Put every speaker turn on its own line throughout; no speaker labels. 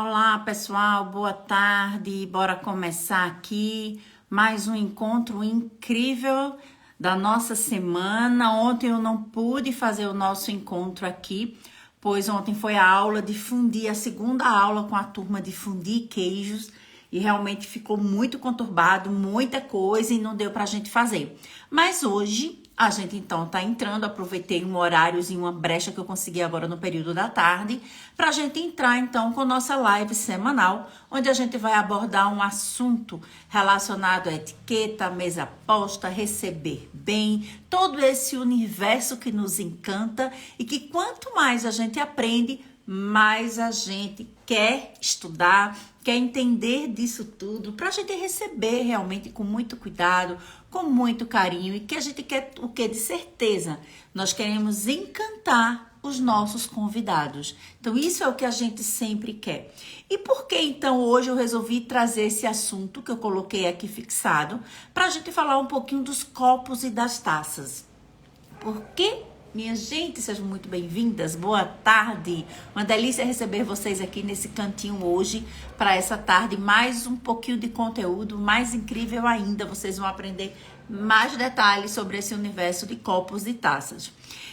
Olá, pessoal, boa tarde. Bora começar aqui mais um encontro incrível da nossa semana. Ontem eu não pude fazer o nosso encontro aqui, pois ontem foi a aula de fundir, a segunda aula com a turma de fundir queijos, e realmente ficou muito conturbado, muita coisa e não deu pra gente fazer. Mas hoje a gente então tá entrando, aproveitei um horáriozinho, uma brecha que eu consegui agora no período da tarde, pra gente entrar então com nossa live semanal, onde a gente vai abordar um assunto relacionado à etiqueta, mesa posta, receber bem, todo esse universo que nos encanta e que quanto mais a gente aprende, mais a gente quer estudar, quer entender disso tudo, para a gente receber realmente com muito cuidado, com muito carinho, e que a gente quer o que? De certeza. Nós queremos encantar os nossos convidados. Então, isso é o que a gente sempre quer. E por que, então, hoje eu resolvi trazer esse assunto que eu coloquei aqui fixado, para a gente falar um pouquinho dos copos e das taças. Porque, minha gente, sejam muito bem-vindas, boa tarde. Uma delícia receber vocês aqui nesse cantinho hoje, para essa tarde, mais um pouquinho de conteúdo, mais incrível ainda, vocês vão aprender mais detalhes sobre esse universo de copos e taças.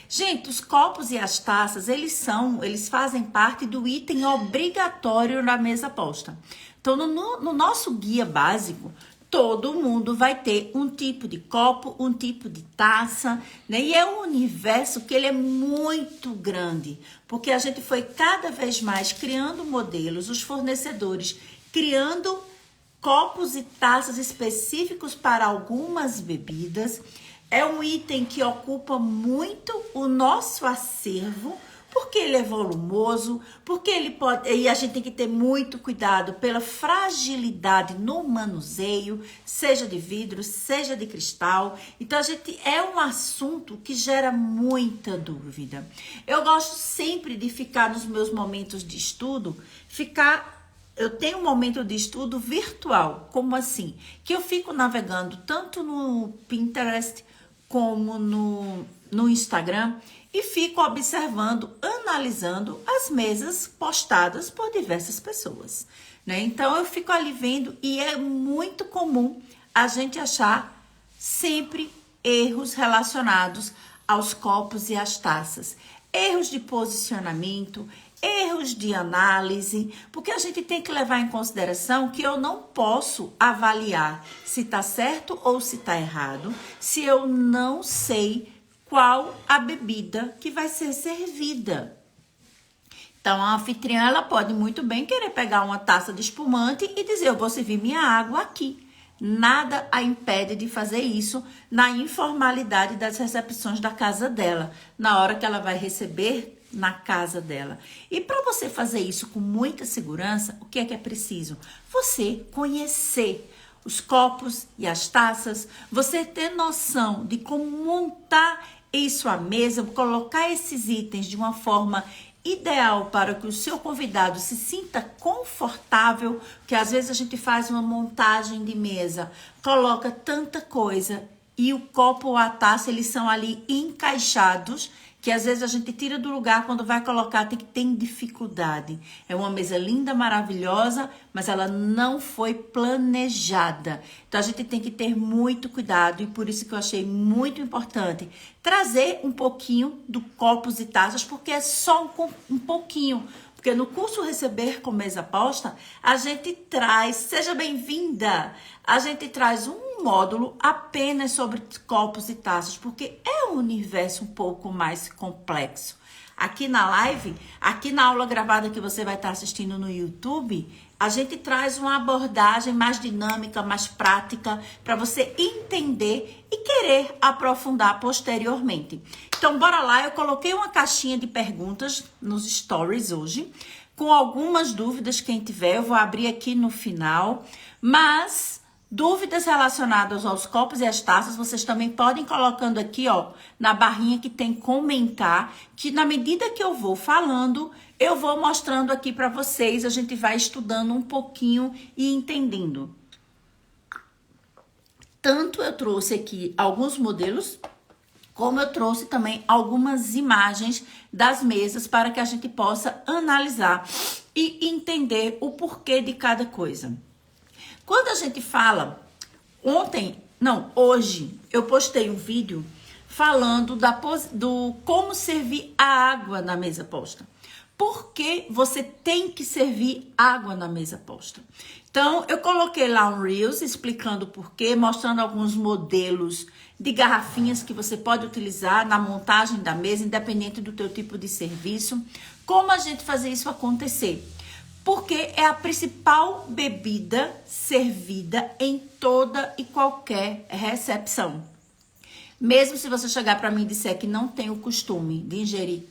Gente, os copos e as taças, eles fazem parte do item obrigatório na mesa posta. Então, no nosso guia básico, todo mundo vai ter um tipo de copo, um tipo de taça, né? E é um universo que ele é muito grande, porque a gente foi cada vez mais criando modelos, os fornecedores criando copos e taças específicos para algumas bebidas. É um item que ocupa muito o nosso acervo, porque ele é volumoso, porque ele pode, e a gente tem que ter muito cuidado pela fragilidade no manuseio, seja de vidro, seja de cristal. Então é um assunto que gera muita dúvida. Eu gosto sempre de ficar nos meus momentos de estudo, eu tenho um momento de estudo virtual. Como assim? Que eu fico navegando tanto no Pinterest como no Instagram, e fico observando, analisando as mesas postadas por diversas pessoas, né? Então eu fico ali vendo, e é muito comum a gente achar sempre erros relacionados aos copos e às taças. Erros de posicionamento, erros de análise, porque a gente tem que levar em consideração que eu não posso avaliar se está certo ou se está errado, se eu não sei qual a bebida que vai ser servida. Então, a anfitriã, ela pode muito bem querer pegar uma taça de espumante e dizer, eu vou servir minha água aqui. Nada a impede de fazer isso na informalidade das recepções da casa dela, na hora que ela vai receber na casa dela. E para você fazer isso com muita segurança, o que é preciso? Você conhecer os copos e as taças, você ter noção de como montar isso à mesa, colocar esses itens de uma forma ideal para que o seu convidado se sinta confortável, que às vezes a gente faz uma montagem de mesa, coloca tanta coisa e o copo ou a taça, eles são ali encaixados, que às vezes a gente tira do lugar, quando vai colocar tem dificuldade. É uma mesa linda, maravilhosa, mas ela não foi planejada. Então a gente tem que ter muito cuidado, e por isso que eu achei muito importante trazer um pouquinho do copos e taças, porque é só um pouquinho. Porque no curso Receber com Mesa Posta, a gente traz, seja bem-vinda, a gente traz um módulo apenas sobre copos e taças, porque é um universo um pouco mais complexo. Aqui na live, aqui na aula gravada que você vai estar assistindo no YouTube, a gente traz uma abordagem mais dinâmica, mais prática, para você entender e querer aprofundar posteriormente. Então, bora lá, eu coloquei uma caixinha de perguntas nos stories hoje, com algumas dúvidas, quem tiver, eu vou abrir aqui no final, mas dúvidas relacionadas aos copos e às taças, vocês também podem ir colocando aqui, ó, na barrinha que tem comentar, que na medida que eu vou falando, eu vou mostrando aqui para vocês, a gente vai estudando um pouquinho e entendendo. Tanto eu trouxe aqui alguns modelos, como eu trouxe também algumas imagens das mesas para que a gente possa analisar e entender o porquê de cada coisa. Quando a gente fala, hoje eu postei um vídeo falando do como servir a água na mesa posta. Por que você tem que servir água na mesa posta? Então, eu coloquei lá um Reels explicando o porquê, mostrando alguns modelos de garrafinhas que você pode utilizar na montagem da mesa, independente do teu tipo de serviço. Como a gente fazer isso acontecer? Porque é a principal bebida servida em toda e qualquer recepção. Mesmo se você chegar para mim e disser que não tem o costume de ingerir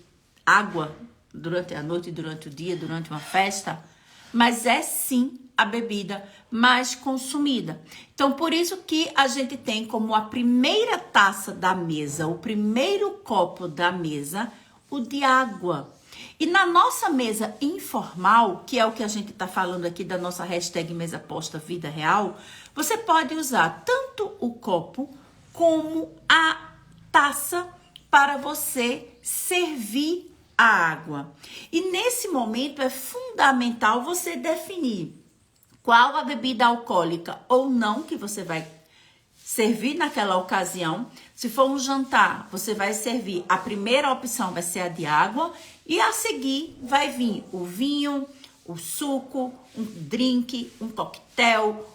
água durante a noite, durante o dia, durante uma festa, mas é sim a bebida mais consumida. Então, por isso que a gente tem como a primeira taça da mesa, o primeiro copo da mesa, o de água. E na nossa mesa informal, que é o que a gente está falando aqui da nossa hashtag mesa posta vida real, você pode usar tanto o copo como a taça para você servir a água. E nesse momento é fundamental você definir qual a bebida alcoólica ou não que você vai servir naquela ocasião. Se for um jantar, você vai servir, a primeira opção vai ser a de água e a seguir vai vir o vinho, o suco, um drink, um coquetel,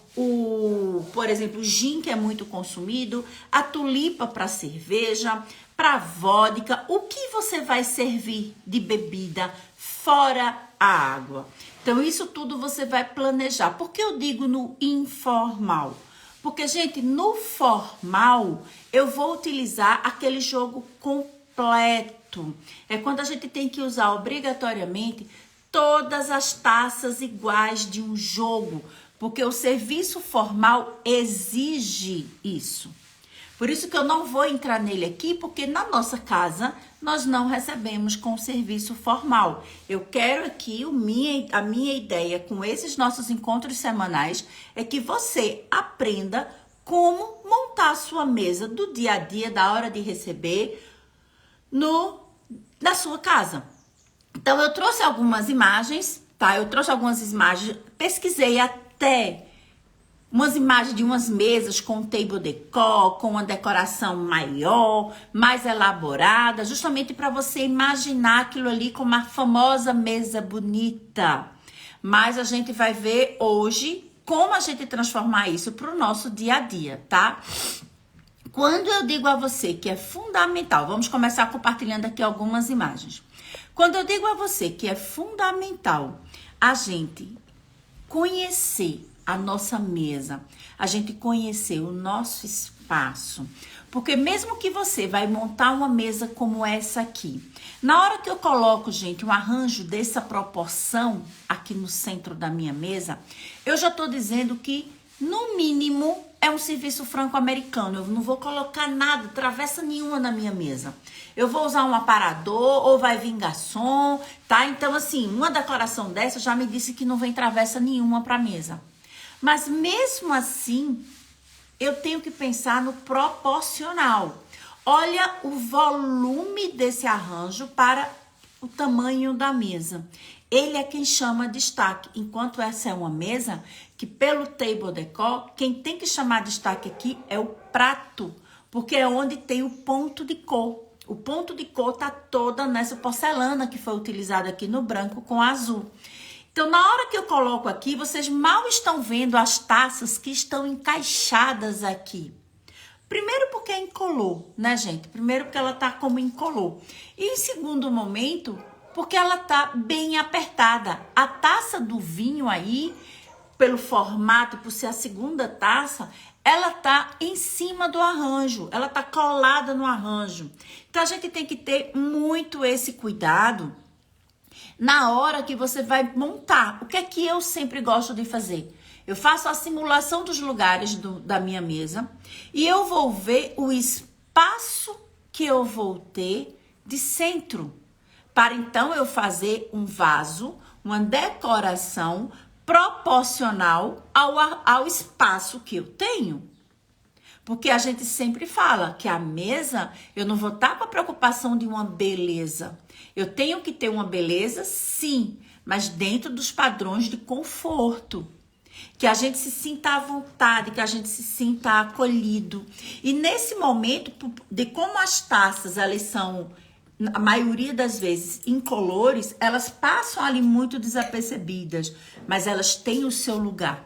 por exemplo, o gin, que é muito consumido, a tulipa para cerveja, para vodka. O que você vai servir de bebida fora a água? Então, isso tudo você vai planejar. Por que eu digo no informal? Porque, gente, no formal, eu vou utilizar aquele jogo completo. É quando a gente tem que usar obrigatoriamente todas as taças iguais de um jogo, porque o serviço formal exige isso. Por isso que eu não vou entrar nele aqui, porque na nossa casa nós não recebemos com serviço formal. Eu quero aqui, a minha ideia com esses nossos encontros semanais é que você aprenda como montar a sua mesa do dia a dia, da hora de receber, na sua casa. Então, eu trouxe algumas imagens, tá? Pesquisei até umas imagens de umas mesas com table decor, com uma decoração maior, mais elaborada, justamente para você imaginar aquilo ali como a famosa mesa bonita. Mas a gente vai ver hoje como a gente transformar isso para o nosso dia a dia, tá? Quando eu digo a você que é fundamental, vamos começar compartilhando aqui algumas imagens. Quando eu digo a você que é fundamental a gente conhecer a nossa mesa, a gente conhecer o nosso espaço, porque mesmo que você vai montar uma mesa como essa aqui, na hora que eu coloco, gente, um arranjo dessa proporção aqui no centro da minha mesa, eu já tô dizendo que, no mínimo, é um serviço franco-americano. Eu não vou colocar nada, travessa nenhuma na minha mesa. Eu vou usar um aparador ou vai vir garçom, tá? Então, assim, uma decoração dessa já me disse que não vem travessa nenhuma para a mesa. Mas mesmo assim, eu tenho que pensar no proporcional. Olha o volume desse arranjo para o tamanho da mesa. Ele é quem chama destaque, enquanto essa é uma mesa que pelo table decor, quem tem que chamar destaque aqui é o prato, porque é onde tem o ponto de cor. O ponto de cor tá toda nessa porcelana que foi utilizada aqui no branco com azul. Então, na hora que eu coloco aqui, vocês mal estão vendo as taças que estão encaixadas aqui. Primeiro porque é incolor, né, gente? Primeiro porque ela tá como incolor. E em segundo momento, porque ela tá bem apertada. A taça do vinho aí, pelo formato, por ser a segunda taça, ela tá em cima do arranjo, ela tá colada no arranjo. Então, a gente tem que ter muito esse cuidado na hora que você vai montar. O que é que eu sempre gosto de fazer? Eu faço a simulação dos lugares da minha mesa e eu vou ver o espaço que eu vou ter de centro, para então eu fazer um vaso, uma decoração proporcional ao espaço que eu tenho. Porque a gente sempre fala que a mesa, eu não vou estar com a preocupação de uma beleza. Eu tenho que ter uma beleza, sim, mas dentro dos padrões de conforto. Que a gente se sinta à vontade, que a gente se sinta acolhido. E nesse momento, de como as taças, elas são, a maioria das vezes, incolores, elas passam ali muito desapercebidas, mas elas têm o seu lugar.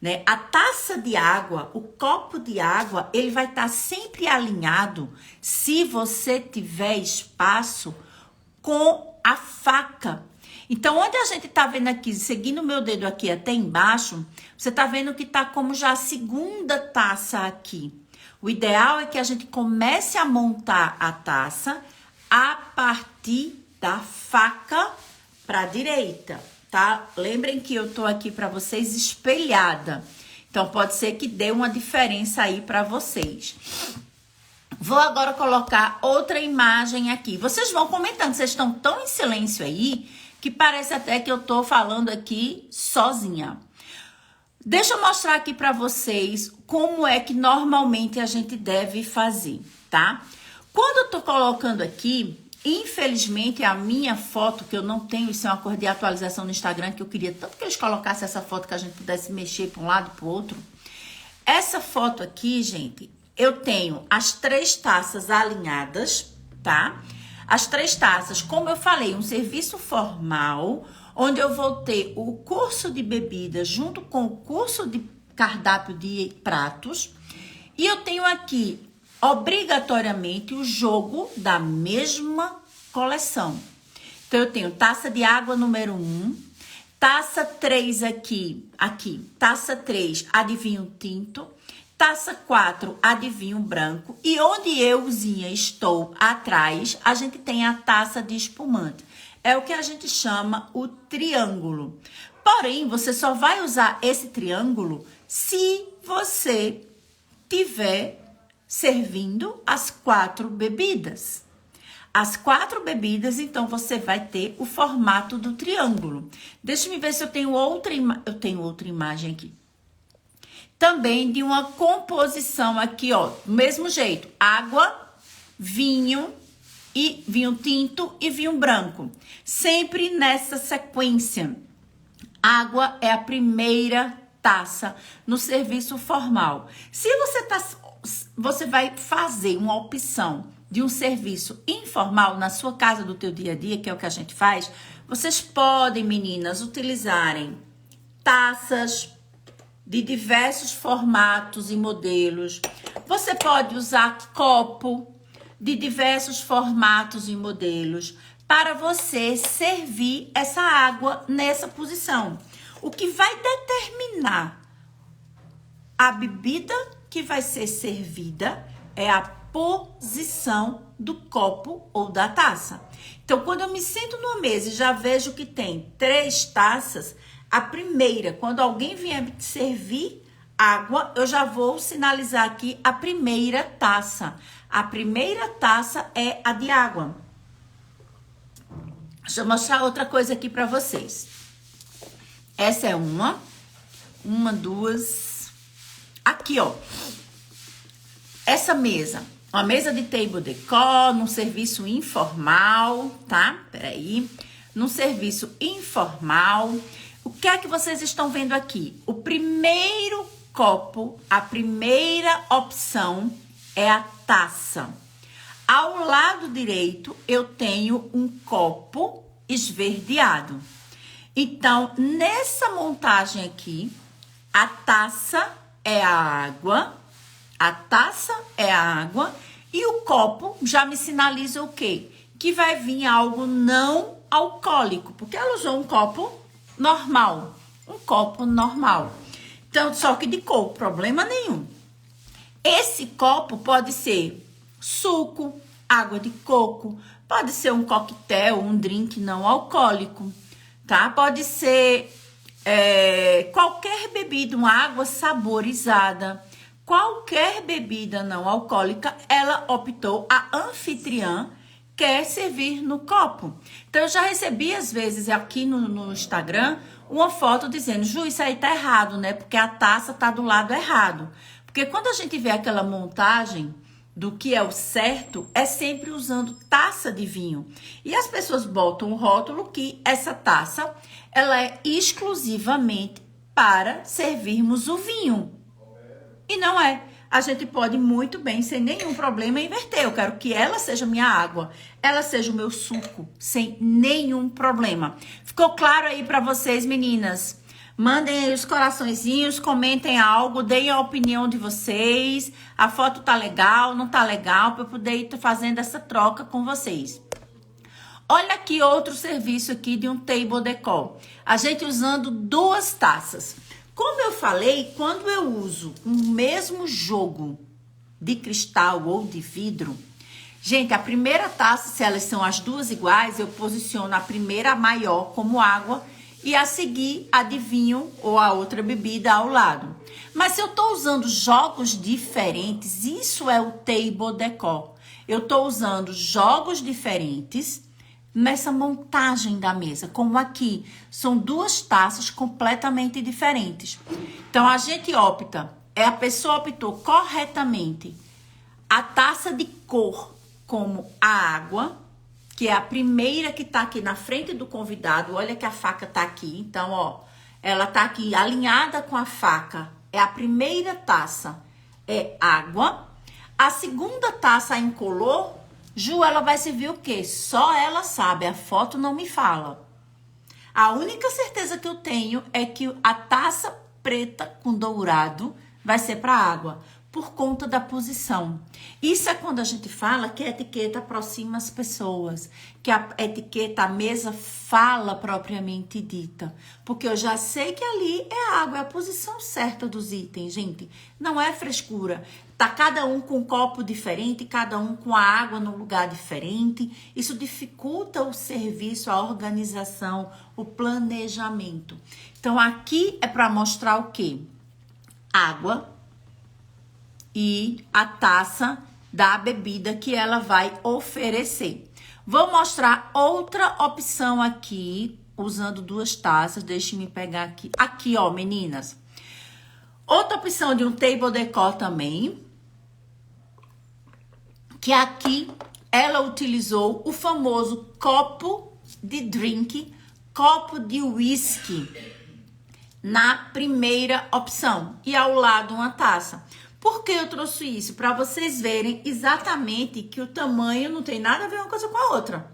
Né? A taça de água, o copo de água, ele vai estar sempre alinhado se você tiver espaço com a faca. Então, onde a gente tá vendo aqui, seguindo o meu dedo aqui até embaixo, você tá vendo que tá como já a segunda taça aqui. O ideal é que a gente comece a montar a taça a partir da faca para a direita, tá? Lembrem que eu tô aqui para vocês espelhada. Então, pode ser que dê uma diferença aí para vocês. Vou agora colocar outra imagem aqui. Vocês vão comentando, vocês estão tão em silêncio aí que parece até que eu tô falando aqui sozinha. Deixa eu mostrar aqui para vocês como é que normalmente a gente deve fazer, tá? Quando eu tô colocando aqui, infelizmente a minha foto, que eu não tenho, isso é uma cor de atualização no Instagram, que eu queria tanto que eles colocassem essa foto que a gente pudesse mexer para um lado e para o outro. Essa foto aqui, gente, eu tenho as 3 taças alinhadas, tá? As 3 taças, como eu falei, um serviço formal, onde eu vou ter o curso de bebidas junto com o curso de cardápio de pratos. E eu tenho aqui, obrigatoriamente, o jogo da mesma coleção. Então, eu tenho taça de água número 1, taça 3 aqui, taça 3, adivinho tinto. Taça 4, adivinho branco. E onde euzinha estou atrás, a gente tem a taça de espumante. É o que a gente chama o triângulo. Porém, você só vai usar esse triângulo se você tiver servindo as 4 bebidas. As 4 bebidas, então, você vai ter o formato do triângulo. Deixa eu ver se eu tenho outra imagem. Eu tenho outra imagem aqui. Também de uma composição aqui, ó, do mesmo jeito, água, vinho e vinho tinto e vinho branco. Sempre nessa sequência. Água é a primeira taça no serviço formal. Se você vai fazer uma opção de um serviço informal na sua casa do teu dia a dia, que é o que a gente faz, vocês podem, meninas, utilizarem taças de diversos formatos e modelos. Você pode usar copo de diversos formatos e modelos para você servir essa água nessa posição. O que vai determinar a bebida que vai ser servida é a posição do copo ou da taça. Então, quando eu me sento numa mesa e já vejo que tem 3 taças, a primeira, quando alguém vier me servir água, eu já vou sinalizar aqui a primeira taça. A primeira taça é a de água. Deixa eu mostrar outra coisa aqui para vocês. Essa é uma, 2. Aqui, ó. Essa mesa, uma mesa de table decor, num serviço informal, tá? Peraí. Num serviço informal. O que é que vocês estão vendo aqui? O primeiro copo, a primeira opção é a taça. Ao lado direito, eu tenho um copo esverdeado. Então, nessa montagem aqui, a taça é a água, e o copo já me sinaliza o quê? Que vai vir algo não alcoólico, porque ela usou um copo normal. Então, só que de cor, problema nenhum. Esse copo pode ser suco, água de coco, pode ser um coquetel, um drink não alcoólico, tá? Pode ser qualquer bebida, uma água saborizada, qualquer bebida não alcoólica, ela optou, a anfitriã quer servir no copo. Então, eu já recebi, às vezes, aqui no Instagram, uma foto dizendo, Ju, isso aí tá errado, né? Porque a taça tá do lado errado. Porque quando a gente vê aquela montagem do que é o certo, é sempre usando taça de vinho. E as pessoas botam um rótulo que essa taça, ela é exclusivamente para servirmos o vinho. E não é. A gente pode muito bem, sem nenhum problema, inverter. Eu quero que ela seja minha água, ela seja o meu suco, sem nenhum problema. Ficou claro aí para vocês, meninas? Mandem aí os coraçõezinhos, comentem algo, deem a opinião de vocês. A foto tá legal, não tá legal, para eu poder ir fazendo essa troca com vocês. Olha aqui outro serviço aqui de um table decor. A gente usando 2 taças. Como eu falei, quando eu uso o mesmo jogo de cristal ou de vidro, gente, a primeira taça, se elas são as 2 iguais, eu posiciono a primeira maior como água e a seguir a de vinho ou a outra bebida ao lado. Mas se eu estou usando jogos diferentes, isso é o table decor. Eu estou usando jogos diferentes nessa montagem da mesa, como aqui, são 2 taças completamente diferentes. Então, a gente opta, a pessoa optou corretamente a taça de cor como a água, que é a primeira que tá aqui na frente do convidado. Olha que a faca tá aqui, então, ó, ela tá aqui alinhada com a faca. É a primeira taça, é água. A segunda taça incolor, Ju, ela vai servir o quê? Só ela sabe, a foto não me fala. A única certeza que eu tenho é que a taça preta com dourado vai ser para água, por conta da posição. Isso é quando a gente fala que a etiqueta aproxima as pessoas, que a etiqueta, a mesa fala propriamente dita. Porque eu já sei que ali é a água, é a posição certa dos itens, gente. Não é frescura. Tá cada um com um copo diferente, cada um com a água num lugar diferente. Isso dificulta o serviço, a organização, o planejamento. Então, aqui é para mostrar o quê? Água e a taça da bebida que ela vai oferecer. Vou mostrar outra opção aqui, usando 2 taças. Deixe-me pegar aqui. Aqui, ó, meninas. Outra opção de um table decor também, que aqui ela utilizou o famoso copo de drink, copo de whisky, na primeira opção. E ao lado uma taça. Por que eu trouxe isso? Para vocês verem exatamente que o tamanho não tem nada a ver uma coisa com a outra.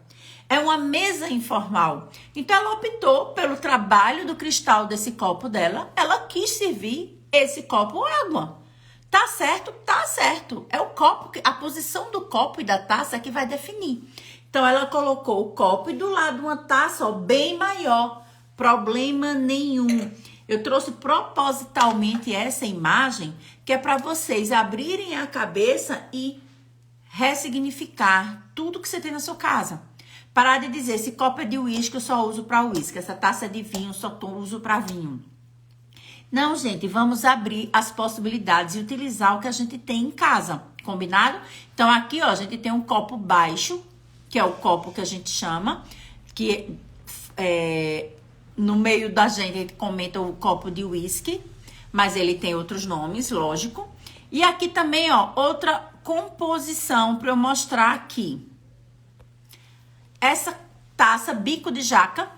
É uma mesa informal. Então, ela optou pelo trabalho do cristal desse copo dela. Ela quis servir esse copo água. Tá certo? Tá certo. É o copo, a posição do copo e da taça que vai definir. Então, ela colocou o copo e do lado uma taça, ó, bem maior. Problema nenhum. Eu trouxe propositalmente essa imagem, que é para vocês abrirem a cabeça e ressignificar tudo que você tem na sua casa. Parar de dizer, esse copo é de uísque, eu só uso para uísque. Essa taça é de vinho, eu só uso para vinho. Não, gente, vamos abrir as possibilidades e utilizar o que a gente tem em casa, combinado? Então, aqui, ó, a gente tem um copo baixo, que é o copo que a gente chama, que no meio da gente comenta o copo de uísque, mas ele tem outros nomes, lógico. E aqui também, ó, outra composição para eu mostrar aqui. Essa taça bico de jaca,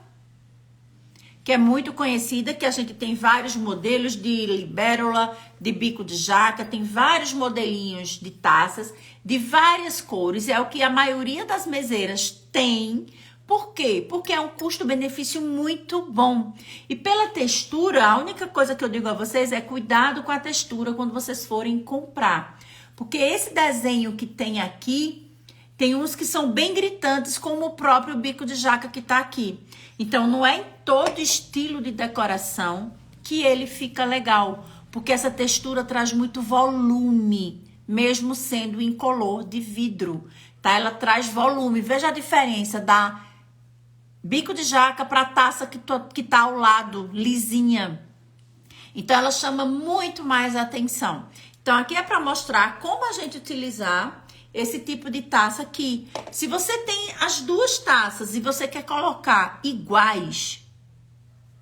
que é muito conhecida, que a gente tem vários modelos de libélula, de bico de jaca, tem vários modelinhos de taças de várias cores, é o que a maioria das meseiras tem. Por quê? Porque é um custo-benefício muito bom. E pela textura, a única coisa que eu digo a vocês é cuidado com a textura quando vocês forem comprar. Porque esse desenho que tem aqui, tem uns que são bem gritantes, como o próprio bico de jaca que tá aqui. Então, não é em todo estilo de decoração que ele fica legal. Porque essa textura traz muito volume, mesmo sendo incolor de vidro. Tá? Ela traz volume. Veja a diferença da bico de jaca para a taça que tá ao lado, lisinha. Então, ela chama muito mais atenção. Então, aqui é para mostrar como a gente utilizar esse tipo de taça aqui. Se você tem as 2 taças e você quer colocar iguais,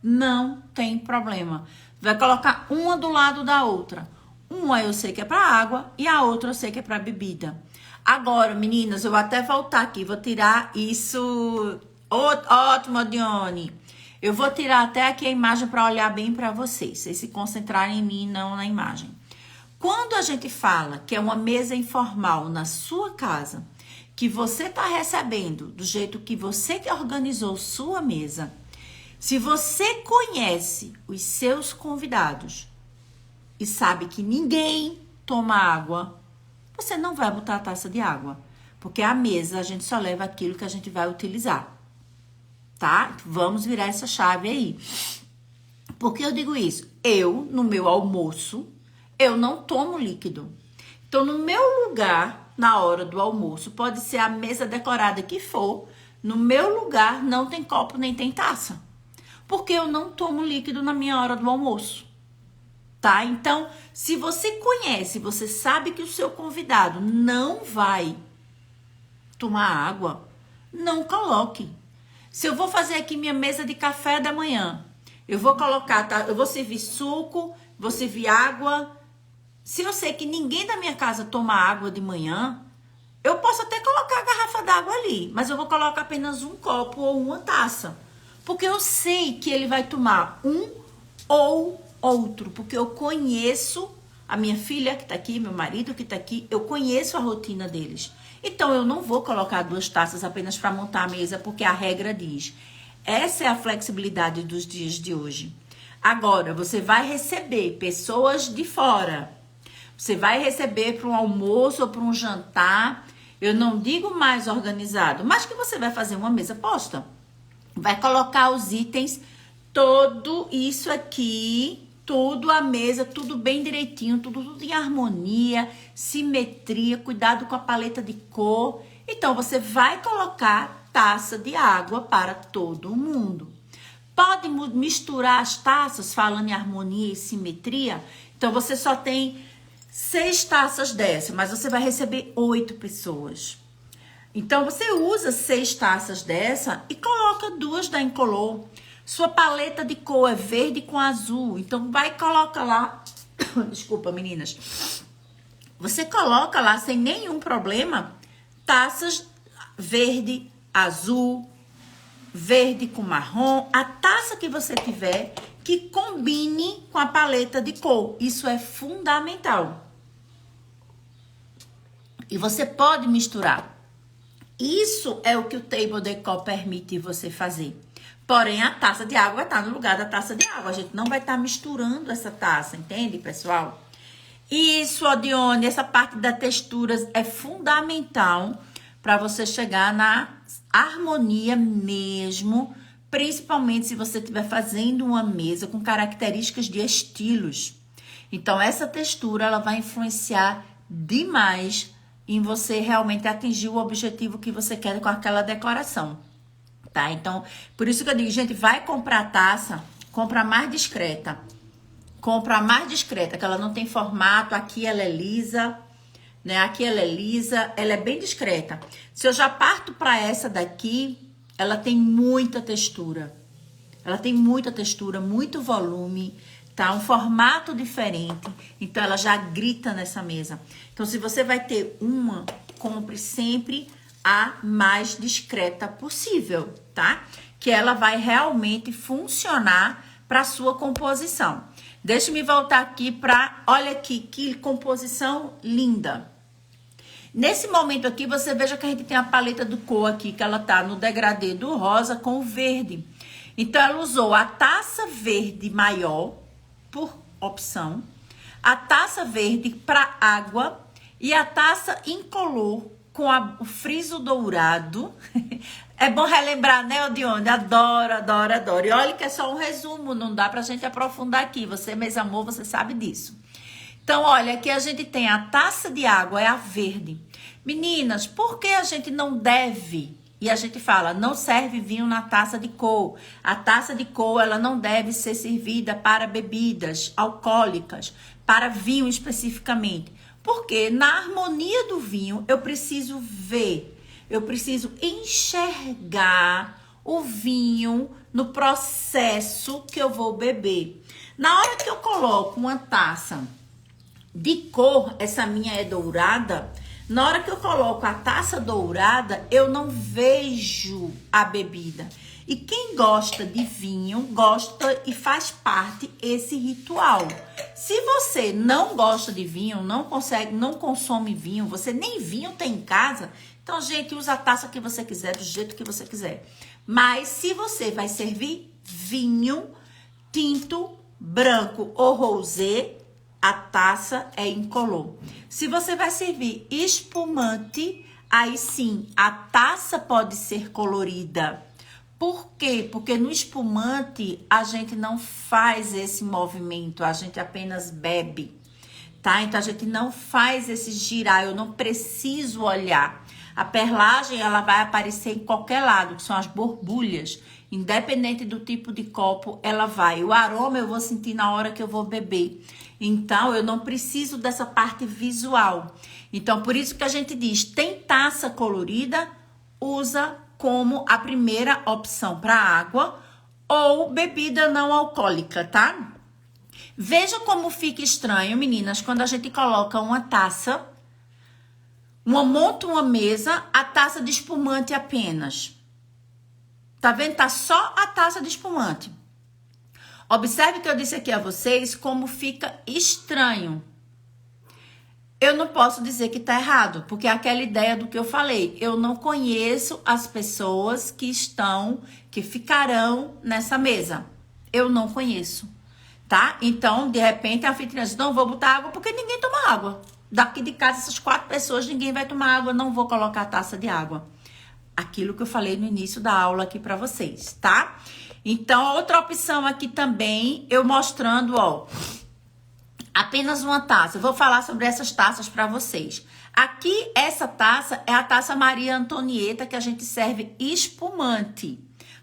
não tem problema. Vai colocar uma do lado da outra. Uma eu sei que é para água e a outra eu sei que é para bebida. Agora, meninas, eu vou até voltar aqui, vou tirar isso. Ótimo, Dione. Eu vou tirar até aqui a imagem para olhar bem para vocês se concentrarem em mim, não na imagem. Quando a gente fala que é uma mesa informal na sua casa, que você está recebendo do jeito que você que organizou sua mesa, se você conhece os seus convidados e sabe que ninguém toma água, você não vai botar a taça de água, porque a mesa a gente só leva aquilo que a gente vai utilizar, tá? Vamos virar essa chave aí. Por que eu digo isso? Eu, no meu almoço, eu não tomo líquido. Então, no meu lugar, na hora do almoço, pode ser a mesa decorada que for, no meu lugar não tem copo nem tem taça, porque eu não tomo líquido na minha hora do almoço. Tá? Então, se você conhece, você sabe que o seu convidado não vai tomar água, não coloque. Se eu vou fazer aqui minha mesa de café da manhã, eu vou colocar, tá? Eu vou servir suco, vou servir água. Se eu sei que ninguém da minha casa toma água de manhã, eu posso até colocar a garrafa d'água ali, mas eu vou colocar apenas um copo ou uma taça, porque eu sei que ele vai tomar um ou outro, porque eu conheço a minha filha que tá aqui, meu marido que tá aqui, eu conheço a rotina deles. Então, eu não vou colocar 2 taças apenas para montar a mesa, porque a regra diz. Essa é a flexibilidade dos dias de hoje. Agora, você vai receber pessoas de fora. Você vai receber para um almoço ou para um jantar. Eu não digo mais organizado, mas que você vai fazer uma mesa posta. Vai colocar os itens, todo isso aqui, tudo a mesa, tudo bem direitinho, tudo em harmonia, simetria, cuidado com a paleta de cor. Então, você vai colocar taça de água para todo mundo. Pode misturar as taças, falando em harmonia e simetria. Então, você só tem 6 taças dessa, mas você vai receber 8 pessoas. Então, você usa 6 taças dessa e coloca 2 da Incolor. Sua paleta de cor é verde com azul, então vai e coloca lá, desculpa meninas, você coloca lá sem nenhum problema, taças verde, azul, verde com marrom, a taça que você tiver que combine com a paleta de cor, isso é fundamental. E você pode misturar, isso é o que o Table Decor permite você fazer. Porém, a taça de água vai estar no lugar da taça de água. A gente não vai estar misturando essa taça, entende, pessoal? Isso, Dione, essa parte da texturas é fundamental para você chegar na harmonia mesmo, principalmente se você estiver fazendo uma mesa com características de estilos. Então, essa textura, ela vai influenciar demais em você realmente atingir o objetivo que você quer com aquela decoração. Tá? Então, por isso que eu digo, gente, vai comprar taça, compra a mais discreta. Compra a mais discreta, que ela não tem formato, aqui ela é lisa, né? Aqui ela é lisa, ela é bem discreta. Se eu já parto para essa daqui, ela tem muita textura. Ela tem muita textura, muito volume, tá? Um formato diferente, então ela já grita nessa mesa. Então, se você vai ter uma, compre sempre a mais discreta possível, tá? Que ela vai realmente funcionar para sua composição. Deixa-me voltar aqui para, olha aqui, que composição linda. Nesse momento aqui, você veja que a gente tem a paleta do cor aqui, que ela tá no degradê do rosa com o verde. Então, ela usou a taça verde maior, por opção, a taça verde para água e a taça incolor com o friso dourado. É bom relembrar, né, Dione? Adoro, adoro, adoro. E olha que é só um resumo, não dá pra gente aprofundar aqui. Você, meu amor, você sabe disso. Então, olha, aqui a gente tem a taça de água, é a verde. Meninas, por que a gente não deve? E a gente fala, não serve vinho na taça de cor. A taça de cor, ela não deve ser servida para bebidas alcoólicas, para vinho especificamente. Porque na harmonia do vinho, eu preciso ver, eu preciso enxergar o vinho no processo que eu vou beber. Na hora que eu coloco uma taça de cor, essa minha é dourada. Na hora que eu coloco a taça dourada, eu não vejo a bebida. E quem gosta de vinho, gosta e faz parte esse ritual. Se você não gosta de vinho, não consegue, não consome vinho, você nem vinho tem em casa, então, gente, usa a taça que você quiser, do jeito que você quiser. Mas se você vai servir vinho, tinto, branco ou rosé, a taça é incolor. Se você vai servir espumante, aí sim, a taça pode ser colorida. Por quê? Porque no espumante a gente não faz esse movimento, a gente apenas bebe, tá? Então a gente não faz esse girar, eu não preciso olhar. A perlagem, ela vai aparecer em qualquer lado, que são as borbulhas. Independente do tipo de copo, ela vai. O aroma eu vou sentir na hora que eu vou beber. Então, eu não preciso dessa parte visual. Então, por isso que a gente diz, tem taça colorida, usa como a primeira opção para água ou bebida não alcoólica, tá? Veja como fica estranho, meninas, quando a gente coloca uma taça, monta uma mesa, a taça de espumante apenas. Tá vendo? Tá só a taça de espumante. Observe que eu disse aqui a vocês como fica estranho. Eu não posso dizer que tá errado, porque é aquela ideia do que eu falei. Eu não conheço as pessoas que ficarão nessa mesa. Eu não conheço, tá? Então, de repente, a anfitriã diz, não vou botar água porque ninguém toma água. Daqui de casa, essas 4 pessoas, ninguém vai tomar água, não vou colocar a taça de água. Aquilo que eu falei no início da aula aqui pra vocês, tá? Então, outra opção aqui também, eu mostrando, ó, apenas uma taça. Eu vou falar sobre essas taças pra vocês. Aqui, essa taça é a taça Maria Antonieta, que a gente serve espumante.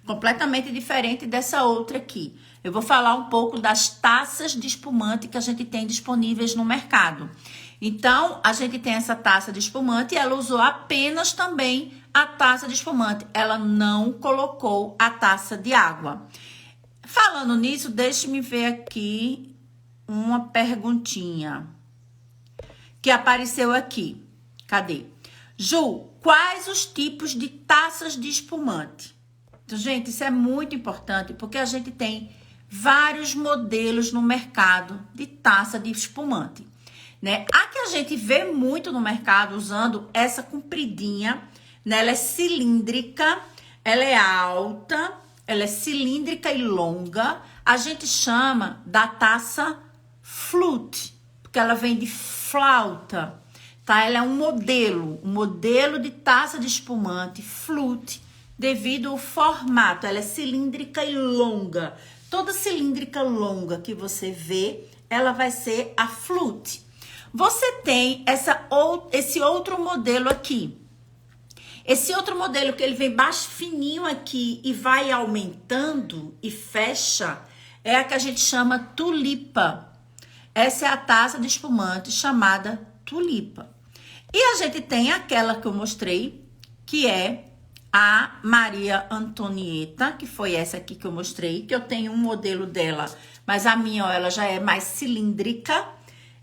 Completamente diferente dessa outra aqui. Eu vou falar um pouco das taças de espumante que a gente tem disponíveis no mercado. Então, a gente tem essa taça de espumante e ela usou apenas também a taça de espumante. Ela não colocou a taça de água. Falando nisso, deixe-me ver aqui uma perguntinha que apareceu aqui. Cadê? Ju, quais os tipos de taças de espumante? Então, gente, isso é muito importante porque a gente tem vários modelos no mercado de taça de espumante, né? A que a gente vê muito no mercado usando essa compridinha, né? Ela é cilíndrica, ela é alta, ela é cilíndrica e longa. A gente chama da taça flute, porque ela vem de flauta, tá? Ela é um modelo de taça de espumante flute, devido ao formato. Ela é cilíndrica e longa. Toda cilíndrica longa que você vê, ela vai ser a flute. Você tem esse outro modelo aqui. Esse outro modelo que ele vem baixo, fininho aqui e vai aumentando e fecha, é a que a gente chama tulipa. Essa é a taça de espumante chamada tulipa. E a gente tem aquela que eu mostrei, que é a Maria Antonieta, que foi essa aqui que eu mostrei, que eu tenho um modelo dela, mas a minha, ó, ela já é mais cilíndrica.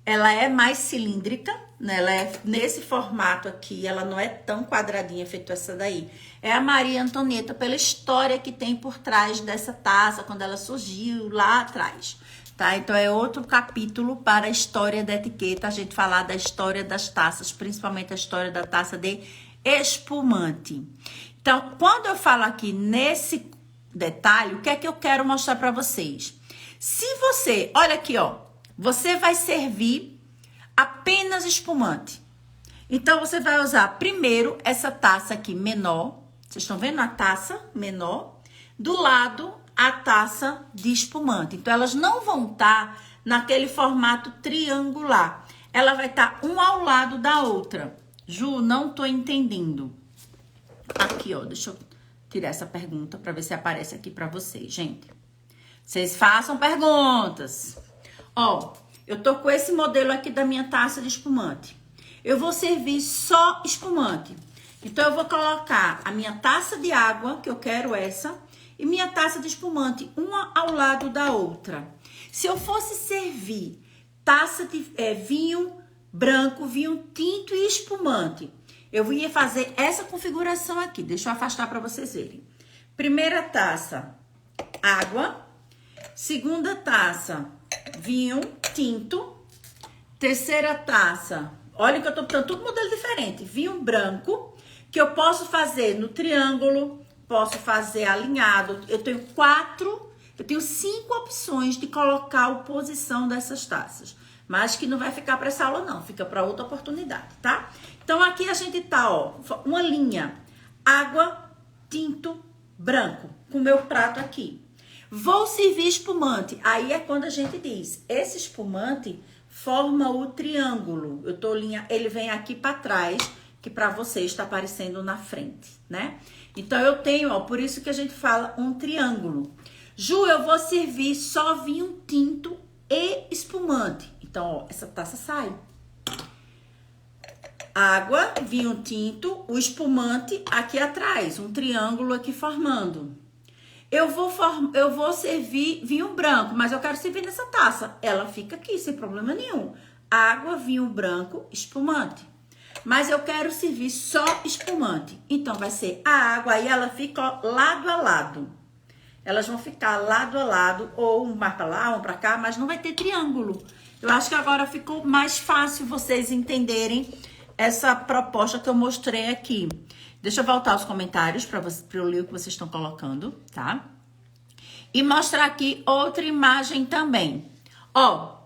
Ela é mais cilíndrica, né? Ela é nesse formato aqui, ela não é tão quadradinha feito essa daí. É a Maria Antonieta pela história que tem por trás dessa taça, quando ela surgiu lá atrás, tá? Então é outro capítulo para a história da etiqueta, a gente falar da história das taças, principalmente a história da taça de espumante. Então, quando eu falo aqui nesse detalhe, o que é que eu quero mostrar para vocês? Se você, olha aqui, ó, você vai servir apenas espumante. Então, você vai usar primeiro essa taça aqui menor. Vocês estão vendo a taça menor? Do lado, a taça de espumante. Então, elas não vão estar naquele formato triangular. Ela vai estar um ao lado da outra. Ju, não tô entendendo. Aqui, ó, deixa eu tirar essa pergunta para ver se aparece aqui para vocês, gente. Vocês façam perguntas. Ó, eu tô com esse modelo aqui da minha taça de espumante. Eu vou servir só espumante. Então, eu vou colocar a minha taça de água, que eu quero essa, e minha taça de espumante, uma ao lado da outra. Se eu fosse servir taça de vinho branco, vinho tinto e espumante. Eu ia fazer essa configuração aqui. Deixa eu afastar para vocês verem. Primeira taça, água. Segunda taça, vinho tinto. Terceira taça, olha que eu tô botando tudo modelo diferente. Vinho branco, que eu posso fazer no triângulo, posso fazer alinhado. Eu tenho 5 opções de colocar a posição dessas taças. Mas que não vai ficar para essa aula não, fica para outra oportunidade, tá? Então aqui a gente tá, ó, uma linha, água, tinto, branco, com o meu prato aqui. Vou servir espumante, aí é quando a gente diz, esse espumante forma o triângulo. Ele vem aqui para trás, que para você está aparecendo na frente, né? Então eu tenho, ó, por isso que a gente fala um triângulo. Ju, eu vou servir só vinho tinto e espumante. Então, ó, essa taça sai. Água, vinho tinto, o espumante aqui atrás, um triângulo aqui formando. Eu vou servir vinho branco, mas eu quero servir nessa taça. Ela fica aqui, sem problema nenhum. Água, vinho branco, espumante. Mas eu quero servir só espumante. Então, vai ser a água, aí ela fica, ó, lado a lado. Elas vão ficar lado a lado, ou um mais pra lá, um pra cá, mas não vai ter triângulo. Eu acho que agora ficou mais fácil vocês entenderem essa proposta que eu mostrei aqui. Deixa eu voltar os comentários para eu ler o que vocês estão colocando, tá? E mostrar aqui outra imagem também. Ó,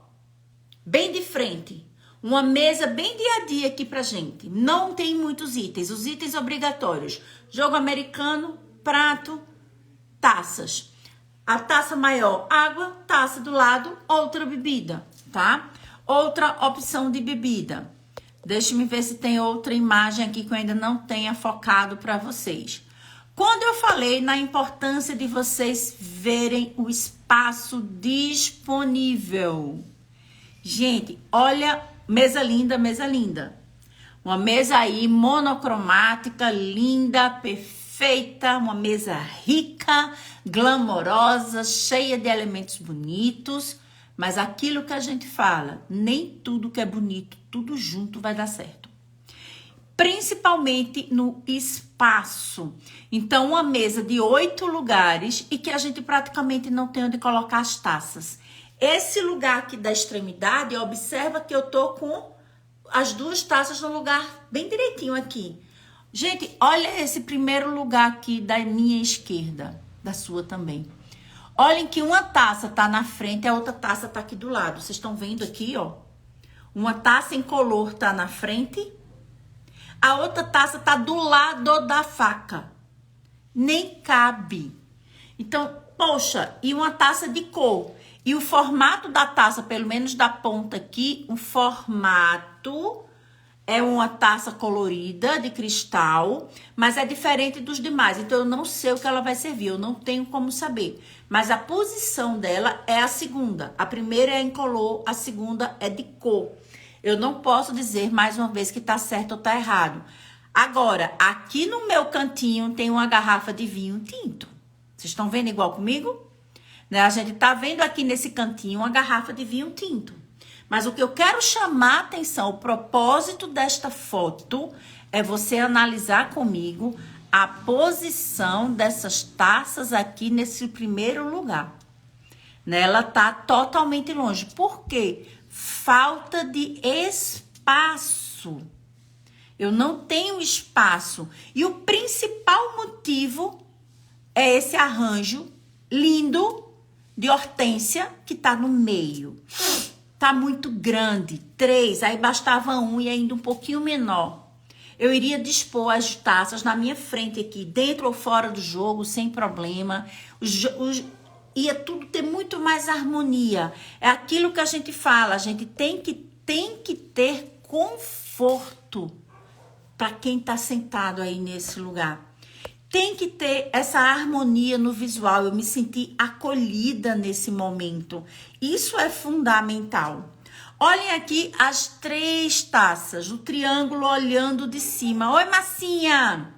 bem de frente. Uma mesa bem dia a dia aqui pra gente. Não tem muitos itens. Os itens obrigatórios. Jogo americano, prato, taças. A taça maior, água, taça do lado, outra bebida, tá? Outra opção de bebida. Deixa-me ver se tem outra imagem aqui que eu ainda não tenha focado para vocês. Quando eu falei na importância de vocês verem o espaço disponível. Gente, olha, mesa linda, mesa linda. Uma mesa aí monocromática, linda, perfeita, uma mesa rica, glamourosa, cheia de elementos bonitos. Mas aquilo que a gente fala, nem tudo que é bonito, tudo junto vai dar certo. Principalmente no espaço. Então, uma mesa de 8 lugares e que a gente praticamente não tem onde colocar as taças. Esse lugar aqui da extremidade, observa que eu tô com as 2 taças no lugar bem direitinho aqui. Gente, olha esse primeiro lugar aqui da minha esquerda, da sua também. Olhem que uma taça tá na frente e a outra taça tá aqui do lado. Vocês estão vendo aqui, ó? Uma taça incolor tá na frente. A outra taça tá do lado da faca. Nem cabe. Então, poxa, e uma taça de cor. E o formato da taça, pelo menos da ponta aqui, o formato é uma taça colorida de cristal, mas é diferente dos demais. Então, eu não sei o que ela vai servir, eu não tenho como saber. Mas a posição dela é a segunda. A primeira é incolor, a segunda é de cor. Eu não posso dizer, mais uma vez, que tá certo ou tá errado. Agora, aqui no meu cantinho tem uma garrafa de vinho tinto. Vocês estão vendo igual comigo? Né? A gente tá vendo aqui nesse cantinho uma garrafa de vinho tinto. Mas o que eu quero chamar a atenção, o propósito desta foto é você analisar comigo a posição dessas taças aqui nesse primeiro lugar. Né? Ela tá totalmente longe. Por quê? Falta de espaço. Eu não tenho espaço. E o principal motivo é esse arranjo lindo de hortênsia que tá no meio. Tá muito grande, 3, aí bastava 1 e ainda um pouquinho menor. Eu iria dispor as taças na minha frente aqui, dentro ou fora do jogo, sem problema. Ia tudo ter muito mais harmonia. É aquilo que a gente fala, a gente tem que ter conforto para quem tá sentado aí nesse lugar. Tem que ter essa harmonia no visual, eu me senti acolhida nesse momento. Isso é fundamental. Olhem aqui as 3 taças, o triângulo olhando de cima. Oi, Massinha!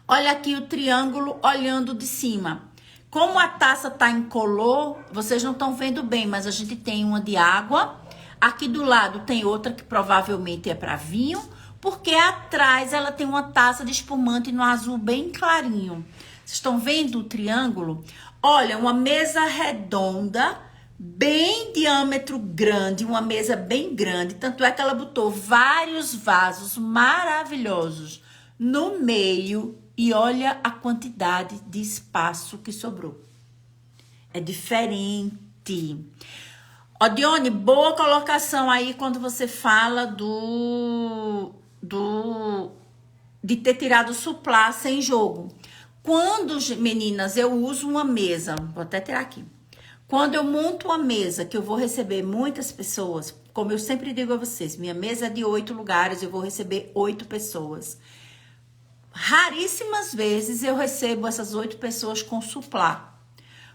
Olha aqui o triângulo olhando de cima. Como a taça tá incolor, vocês não estão vendo bem, mas a gente tem uma de água, Aqui do lado tem outra que provavelmente é para vinho, porque atrás ela tem uma taça de espumante no azul bem clarinho. Vocês estão vendo o triângulo? Olha, uma mesa redonda, bem diâmetro grande, uma mesa bem grande. Tanto é que ela botou vários vasos maravilhosos no meio e olha a quantidade de espaço que sobrou. É diferente. Ó, Dione, boa colocação aí quando você fala de ter tirado o suplá sem jogo. Quando, meninas, eu uso uma mesa, vou até tirar aqui. Quando eu monto uma mesa que eu vou receber muitas pessoas, como eu sempre digo a vocês, minha mesa é de 8 lugares, eu vou receber 8 pessoas. Raríssimas vezes eu recebo essas 8 pessoas com suplá,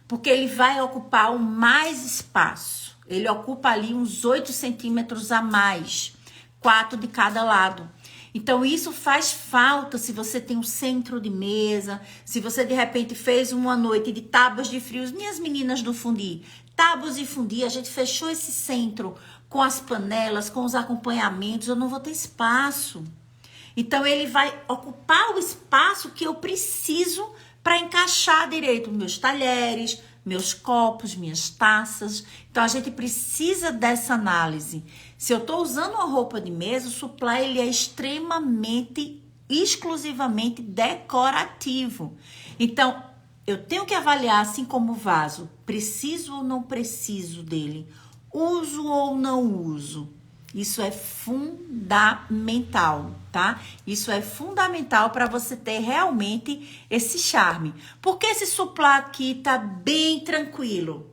porque ele vai ocupar o mais espaço. Ele ocupa ali uns 8 centímetros a mais, 4 de cada lado. Então, isso faz falta se você tem um centro de mesa, se você, de repente, fez uma noite de tábuas de frios. Minhas meninas do fundi, tábuas de fundi, a gente fechou esse centro com as panelas, com os acompanhamentos, eu não vou ter espaço. Então, ele vai ocupar o espaço que eu preciso para encaixar direito meus talheres, meus copos, minhas taças. Então, a gente precisa dessa análise. Se eu estou usando uma roupa de mesa, o suplá ele é extremamente, exclusivamente decorativo. Então, eu tenho que avaliar, assim como o vaso, preciso ou não preciso dele, uso ou não uso. Isso é fundamental, tá? Isso é fundamental para você ter realmente esse charme. Por que esse suplá aqui tá bem tranquilo?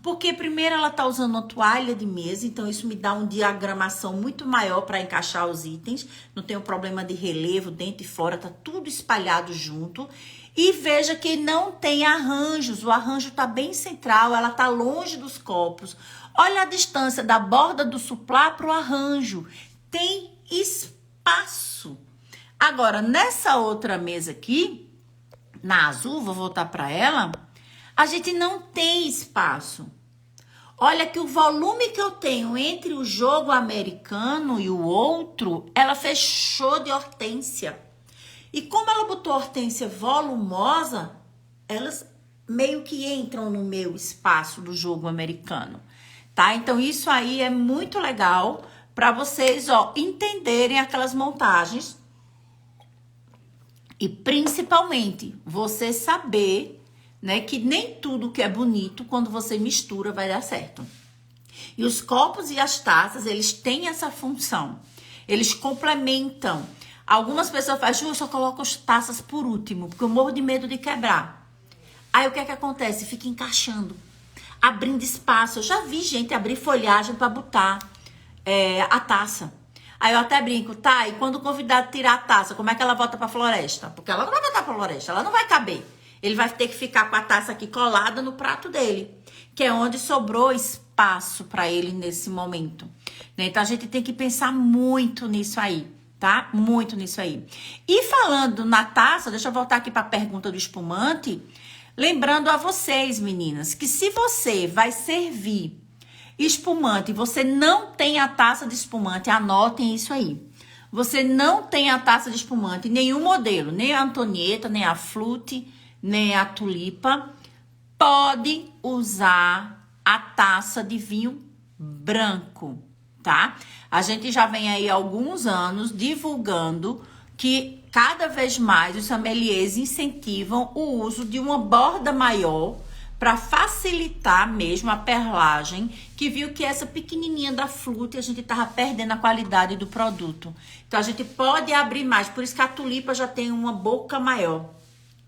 Porque primeiro ela tá usando uma toalha de mesa, então isso me dá uma diagramação muito maior para encaixar os itens. Não tem um problema de relevo dentro e fora, tá tudo espalhado junto. E veja que não tem arranjos, o arranjo tá bem central, ela tá longe dos copos. Olha a distância da borda do suplá para o arranjo. Tem espaço. Agora, nessa outra mesa aqui, na azul, vou voltar para ela, a gente não tem espaço. Olha que o volume que eu tenho entre o jogo americano e o outro, ela fechou de hortênsia. E como ela botou hortênsia volumosa, elas meio que entram no meu espaço do jogo americano. Tá? Então, isso aí é muito legal para vocês, ó, entenderem aquelas montagens e, principalmente, você saber, né, que nem tudo que é bonito, quando você mistura, vai dar certo. E os copos e as taças, eles têm essa função. Eles complementam. Algumas pessoas falam, Ju, eu só coloco as taças por último, porque eu morro de medo de quebrar. Aí, o que é que acontece? Fica encaixando. Abrindo espaço. Eu já vi gente abrir folhagem para botar a taça. Aí eu até brinco, tá? E quando o convidado tirar a taça, como é que ela volta para a floresta? Porque ela não vai voltar para a floresta, ela não vai caber. Ele vai ter que ficar com a taça aqui colada no prato dele, que é onde sobrou espaço para ele nesse momento. Né? Então a gente tem que pensar muito nisso aí, tá? Muito nisso aí. E falando na taça, deixa eu voltar aqui para a pergunta do espumante. Lembrando a vocês, meninas, que se você vai servir espumante e você não tem a taça de espumante, anotem isso aí. Você não tem a taça de espumante, nenhum modelo, nem a Antonieta, nem a Flute, nem a Tulipa, pode usar a taça de vinho branco, tá? A gente já vem aí há alguns anos divulgando que cada vez mais os sommeliers incentivam o uso de uma borda maior para facilitar mesmo a perlagem, que viu que essa pequenininha da Flute a gente estava perdendo a qualidade do produto. Então a gente pode abrir mais, por isso que a Tulipa já tem uma boca maior,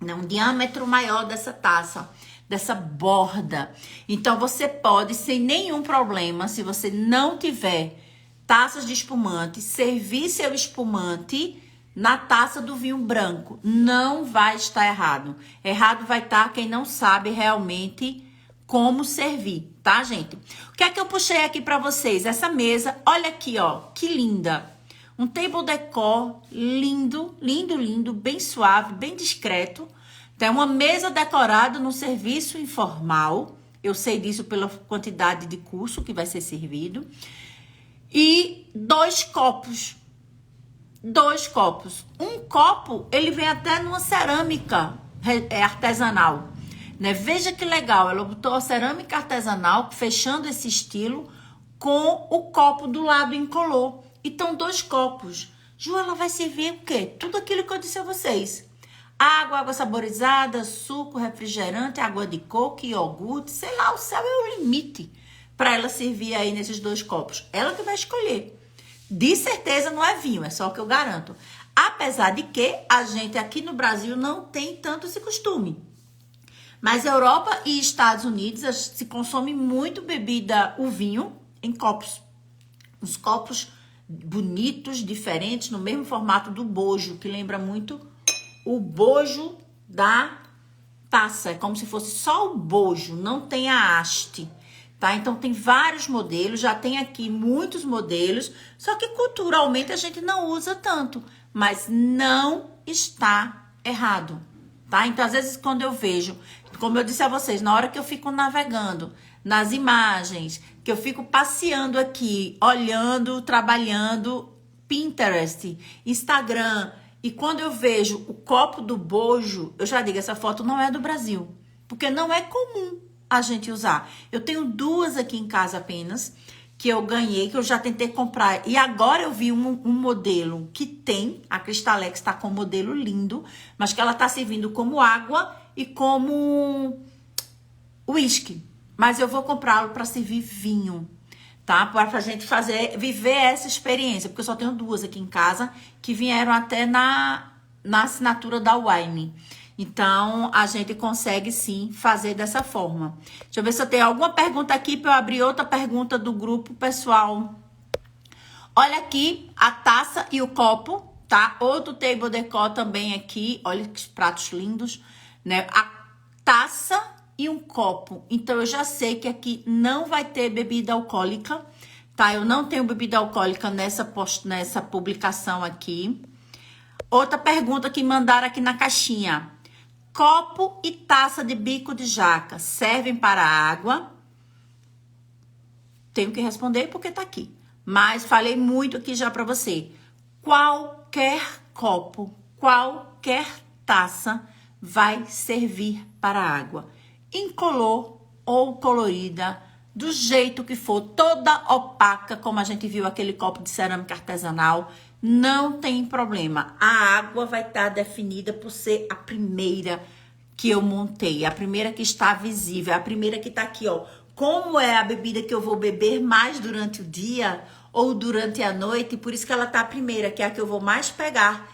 né? Um diâmetro maior dessa taça, dessa borda. Então você pode, sem nenhum problema, se você não tiver taças de espumante, servir seu espumante na taça do vinho branco. Não vai estar errado. Errado vai estar quem não sabe realmente como servir, tá, gente? O que é que eu puxei aqui para vocês? Essa mesa, olha aqui, ó, que linda. Um table decor lindo, lindo, lindo, bem suave, bem discreto. Tem uma mesa decorada no serviço informal. Eu sei disso pela quantidade de curso que vai ser servido. e 2 copos. 2 copos. Um copo, ele vem até numa cerâmica artesanal, né? Veja que legal, ela botou a cerâmica artesanal, fechando esse estilo, com o copo do lado incolor. Então, 2 copos. Ju, ela vai servir o quê? Tudo aquilo que eu disse a vocês. Água saborizada, suco, refrigerante, água de coco, iogurte, sei lá, o céu é o limite para ela servir aí nesses 2 copos. Ela que vai escolher. De certeza não é vinho, é só o que eu garanto. Apesar de que a gente aqui no Brasil não tem tanto esse costume. Mas Europa e Estados Unidos se consome muito bebida, o vinho, em copos. Uns copos bonitos, diferentes, no mesmo formato do bojo, que lembra muito o bojo da taça. É como se fosse só o bojo, não tem a haste. Tá? Então, tem vários modelos, já tem aqui muitos modelos, só que culturalmente a gente não usa tanto, mas não está errado, tá? Então, às vezes, quando eu vejo, como eu disse a vocês, na hora que eu fico navegando nas imagens, que eu fico passeando aqui, olhando, trabalhando, Pinterest, Instagram, e quando eu vejo o copo do bojo, eu já digo, essa foto não é do Brasil, porque não é comum a gente usar. Eu tenho 2 aqui em casa apenas, que eu ganhei, que eu já tentei comprar. E agora eu vi um modelo que tem, a Cristalex está com um modelo lindo, mas que ela está servindo como água e como whisky. Mas eu vou comprá-lo para servir vinho, tá? Para a gente viver essa experiência, porque eu só tenho 2 aqui em casa, que vieram até na assinatura da Wine. Então, a gente consegue sim fazer dessa forma. Deixa eu ver se eu tenho alguma pergunta aqui para eu abrir outra pergunta do grupo, pessoal. Olha aqui a taça e o copo, tá? Outro table decor também aqui. Olha que pratos lindos, né? A taça e um copo. Então, eu já sei que aqui não vai ter bebida alcoólica, tá? Eu não tenho bebida alcoólica nessa publicação aqui. Outra pergunta que mandaram aqui na caixinha. Copo e taça de bico de jaca servem para água? Tenho que responder porque tá aqui. Mas falei muito aqui já para você. Qualquer copo, qualquer taça vai servir para água. Incolor ou colorida, do jeito que for, toda opaca, como a gente viu aquele copo de cerâmica artesanal, não tem problema. A água vai estar definida por ser a primeira que eu montei, a primeira que está visível, a primeira que está aqui, ó. Como é a bebida que eu vou beber mais durante o dia ou durante a noite, por isso que ela tá a primeira, que é a que eu vou mais pegar.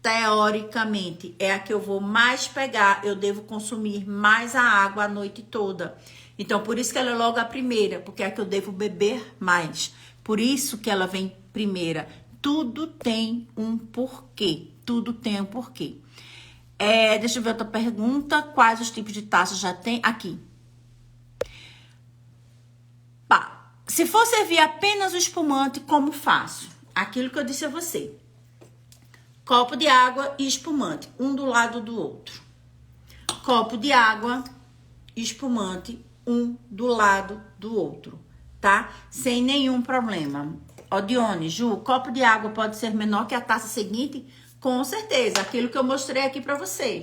Teoricamente, é a que eu vou mais pegar, eu devo consumir mais a água a noite toda. Então, por isso que ela é logo a primeira, porque é a que eu devo beber mais. Por isso que ela vem primeira. Tudo tem um porquê. Tudo tem um porquê. Deixa eu ver outra pergunta. Quais os tipos de taças já tem? Aqui. Se for servir apenas o espumante, como faço? Aquilo que eu disse a você. Copo de água e espumante, um do lado do outro. Copo de água e espumante, um do lado do outro, tá? Sem nenhum problema. Ó, Dione, Ju, copo de água pode ser menor que a taça seguinte? Com certeza, aquilo que eu mostrei aqui pra você.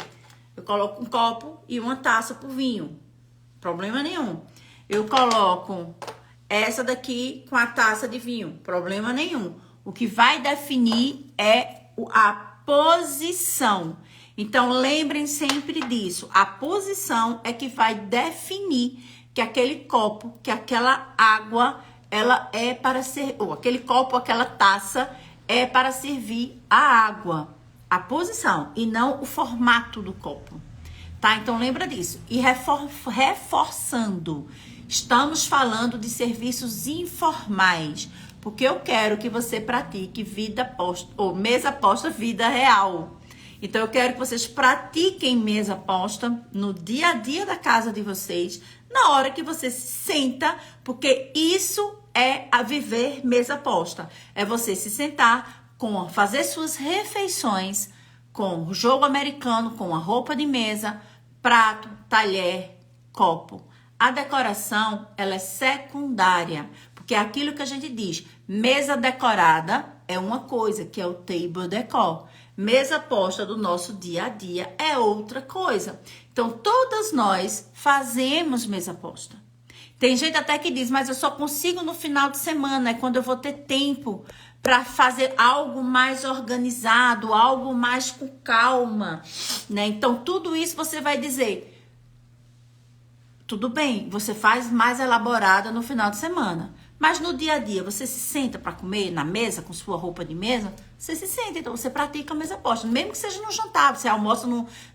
Eu coloco um copo e uma taça pro vinho. Problema nenhum. Eu coloco essa daqui com a taça de vinho. Problema nenhum. O que vai definir é a posição. Então, lembrem sempre disso. A posição é que vai definir que aquele copo, que aquela água, ela é para ser, ou aquele copo, aquela taça é para servir a água. A posição e não o formato do copo. Tá? Então, lembra disso. E reforçando, estamos falando de serviços informais, porque eu quero que você pratique vida posta, ou mesa posta, vida real. Então, eu quero que vocês pratiquem mesa posta no dia a dia da casa de vocês, na hora que você se senta, porque isso é a viver mesa posta. É você se sentar, fazer suas refeições com o jogo americano, com a roupa de mesa, prato, talher, copo. A decoração, ela é secundária, porque que é aquilo que a gente diz. Mesa decorada é uma coisa, que é o table decor. Mesa posta do nosso dia a dia é outra coisa. Então, todas nós fazemos mesa posta. Tem gente até que diz, mas eu só consigo no final de semana, é quando eu vou ter tempo para fazer algo mais organizado, algo mais com calma, né? Então, tudo isso você vai dizer, tudo bem, você faz mais elaborada no final de semana. Mas no dia a dia, você se senta para comer na mesa, com sua roupa de mesa? Você se senta, então você pratica a mesa posta. Mesmo que seja no jantar, você almoça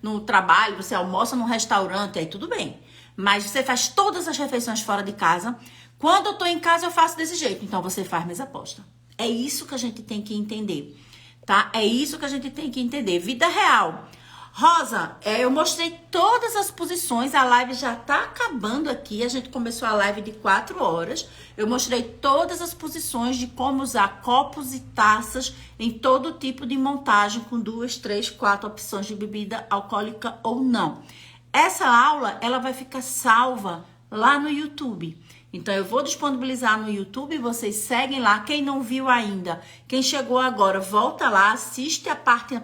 no trabalho, você almoça num restaurante, aí tudo bem. Mas você faz todas as refeições fora de casa. Quando eu tô em casa, eu faço desse jeito. Então, você faz mesa posta. É isso que a gente tem que entender, tá? É isso que a gente tem que entender. Vida real. Rosa, eu mostrei todas as posições, a live já tá acabando aqui, a gente começou a live de 4 horas, eu mostrei todas as posições de como usar copos e taças em todo tipo de montagem, com 2, 3, 4 opções de bebida alcoólica ou não. Essa aula, ela vai ficar salva lá no YouTube. Então, eu vou disponibilizar no YouTube, vocês seguem lá. Quem não viu ainda, quem chegou agora, volta lá, assiste a parte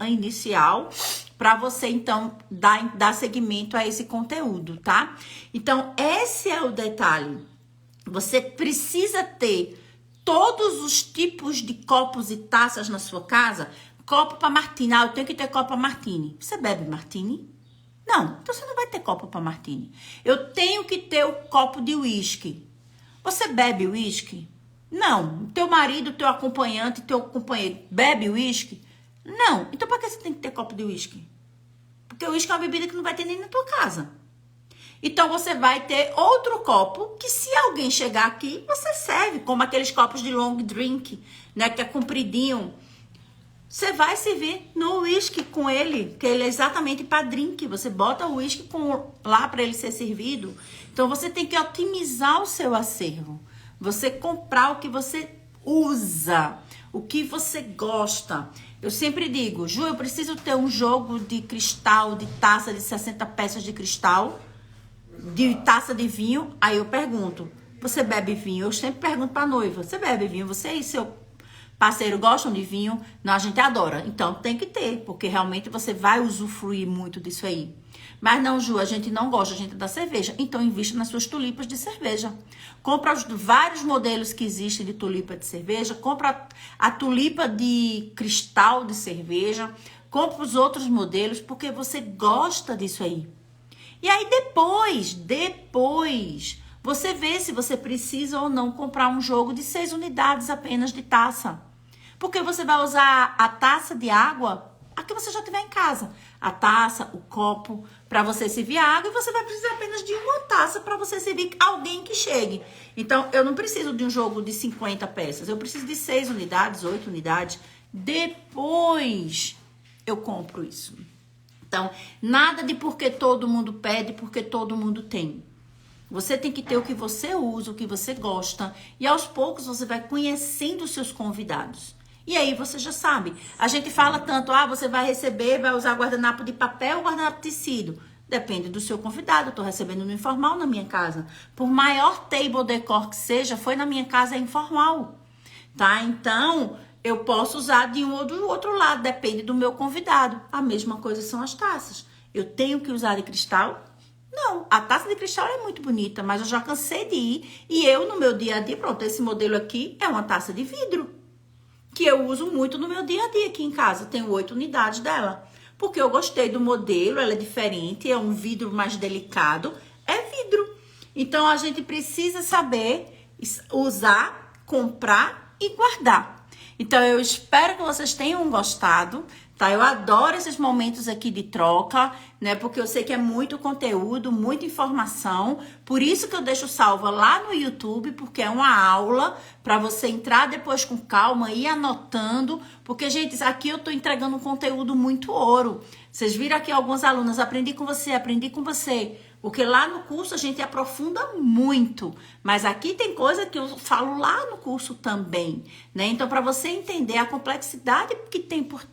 inicial para você, então, dar seguimento a esse conteúdo, tá? Então, esse é o detalhe. Você precisa ter todos os tipos de copos e taças na sua casa. Copo para martini. Eu tenho que ter copo para martini. Você bebe martini? Não, então você não vai ter copo para martini. Eu tenho que ter o copo de uísque. Você bebe uísque? Não. Teu marido, teu acompanhante, teu companheiro bebe uísque? Não. Então para que você tem que ter copo de uísque? Porque o uísque é uma bebida que não vai ter nem na tua casa. Então você vai ter outro copo que, se alguém chegar aqui, você serve, como aqueles copos de long drink, né, que é compridinho. Você vai servir no uísque com ele, que ele é exatamente para drink. Você bota o uísque lá para ele ser servido. Então, você tem que otimizar o seu acervo. Você comprar o que você usa, o que você gosta. Eu sempre digo, Ju, eu preciso ter um jogo de cristal, de taça de 60 peças de cristal, de taça de vinho. Aí eu pergunto, você bebe vinho? Eu sempre pergunto para a noiva, você bebe vinho? Você e seu parceiro gostam de vinho? Não, a gente adora. Então tem que ter, porque realmente você vai usufruir muito disso aí. Mas não, Ju, a gente não gosta, a gente é da cerveja. Então invista nas suas tulipas de cerveja. Compra os vários modelos que existem de tulipa de cerveja. Compra a tulipa de cristal de cerveja. Compra os outros modelos, porque você gosta disso aí. E aí depois, você vê se você precisa ou não comprar um jogo de 6 unidades apenas de taça. Porque você vai usar a taça de água, a que você já tiver em casa. A taça, o copo, para você servir a água. E você vai precisar apenas de uma taça para você servir alguém que chegue. Então, eu não preciso de um jogo de 50 peças. Eu preciso de 6 unidades, 8 unidades. Depois, eu compro isso. Então, nada de porque todo mundo pede, porque todo mundo tem. Você tem que ter o que você usa, o que você gosta. E aos poucos você vai conhecendo os seus convidados. E aí você já sabe. A gente fala tanto, você vai receber, vai usar guardanapo de papel ou guardanapo de tecido. Depende do seu convidado. Eu tô recebendo no informal na minha casa. Por maior table decor que seja, foi na minha casa, é informal. Tá? Então, eu posso usar de um ou do outro lado. Depende do meu convidado. A mesma coisa são as taças. Eu tenho que usar de cristal? Não, a taça de cristal é muito bonita, mas eu já cansei de ir. E eu, no meu dia a dia, pronto, esse modelo aqui é uma taça de vidro, que eu uso muito no meu dia a dia aqui em casa. Tenho 8 unidades dela, porque eu gostei do modelo, ela é diferente, é um vidro mais delicado, é vidro. Então, a gente precisa saber usar, comprar e guardar. Então, eu espero que vocês tenham gostado. Tá, eu adoro esses momentos aqui de troca, né? Porque eu sei que é muito conteúdo, muita informação. Por isso que eu deixo salva lá no YouTube, porque é uma aula para você entrar depois com calma e ir anotando. Porque, gente, aqui eu tô entregando um conteúdo muito ouro. Vocês viram aqui algumas alunas, aprendi com você. Porque lá no curso a gente aprofunda muito. Mas aqui tem coisa que eu falo lá no curso também, né? Então, para você entender a complexidade que tem por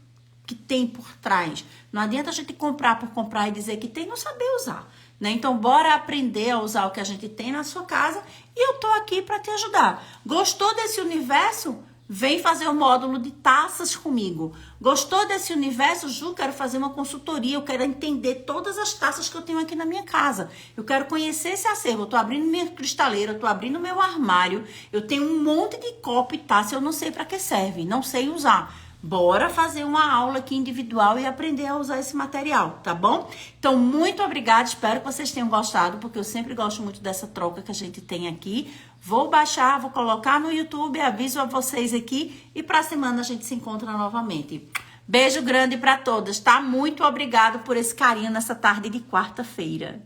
trás. Não adianta a gente comprar por comprar e dizer que tem, não saber usar. né? Então, bora aprender a usar o que a gente tem na sua casa e eu tô aqui para te ajudar. Gostou desse universo? Vem fazer o módulo de taças comigo. Gostou desse universo? Ju, quero fazer uma consultoria, eu quero entender todas as taças que eu tenho aqui na minha casa. Eu quero conhecer esse acervo, eu tô abrindo minha cristaleira, eu tô abrindo meu armário, eu tenho um monte de copo e taça, eu não sei para que serve, não sei usar. Bora fazer uma aula aqui individual e aprender a usar esse material, tá bom? Então, muito obrigada, espero que vocês tenham gostado, porque eu sempre gosto muito dessa troca que a gente tem aqui. Vou baixar, vou colocar no YouTube, aviso a vocês aqui e pra semana a gente se encontra novamente. Beijo grande pra todas, tá? Muito obrigada por esse carinho nessa tarde de quarta-feira.